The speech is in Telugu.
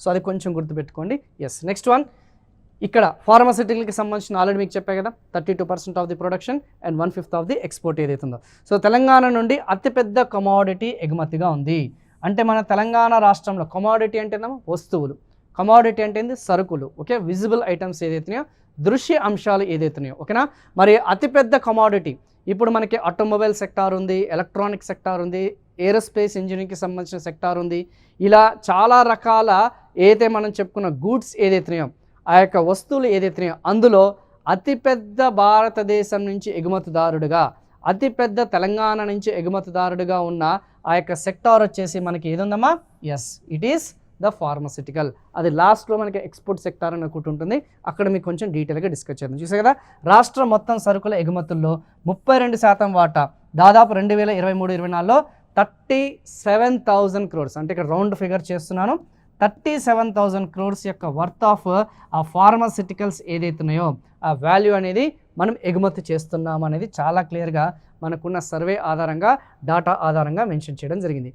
సో అది కొంచెం గుర్తుపెట్టుకోండి. ఎస్, నెక్స్ట్ వన్ ఇక్కడ ఫార్మాసిటికల్కి సంబంధించిన ఆల్రెడీ మీకు చెప్పే కదా 32% of the production and 1/5 of the export ఏదైతుందో. సో తెలంగాణ నుండి అతిపెద్ద కమోడిటీ ఎగుమతిగా ఉంది. అంటే మన తెలంగాణ రాష్ట్రంలో కమోడిటీ అంటేనేమో వస్తువులు, కమోడిటీ అంటే ఏంది సరుకులు, ఓకే, విజిబుల్ ఐటమ్స్ ఏదైతున్నాయో, దృశ్య అంశాలు ఏదైతున్నాయో, ఓకేనా. మరి అతిపెద్ద కమోడిటీ ఇప్పుడు మనకి ఆటోమొబైల్ సెక్టార్ ఉంది, ఎలక్ట్రానిక్ సెక్టార్ ఉంది, ఏరోస్పేస్ ఇంజనీరింగ్కి సంబంధించిన సెక్టార్ ఉంది. ఇలా చాలా రకాల ఏదైతే మనం చెప్పుకున్న గూడ్స్ ఏదైతున్నాయో, ఆ యొక్క వస్తువులు ఏదైతున్నాయో అందులో అతిపెద్ద భారతదేశం నుంచి ఎగుమతిదారుడుగా, అతిపెద్ద తెలంగాణ నుంచి ఎగుమతిదారుడుగా ఉన్న ఆ యొక్క సెక్టార్ వచ్చేసి మనకి ఏదుందమ్మా? Yes, it is the pharmaceutical. అది లాస్ట్లో మనకి ఎక్స్పోర్ట్ సెక్టార్ అని ఒకటి ఉంటుంది, అక్కడ మీకు కొంచెం డీటెయిల్గా డిస్కస్ చేద్దాం. చూసే కదా, రాష్ట్రం మొత్తం సరుకుల ఎగుమతుల్లో 32% వాటా దాదాపు 2023-24లో 37,000 crores, అంటే ఇక్కడ రౌండ్ ఫిగర్ చేస్తున్నాను, 37,000 crores యొక్క వర్త్ ఆఫ్ ఆ ఫార్మాసిటికల్స్ ఏదైతున్నాయో ఆ వాల్యూ అనేది మనం ఎగుమతి చేస్తున్నాం అనేది చాలా క్లియర్గా మనకున్న సర్వే ఆధారంగా, డాటా ఆధారంగా మెన్షన్ చేయడం జరిగింది.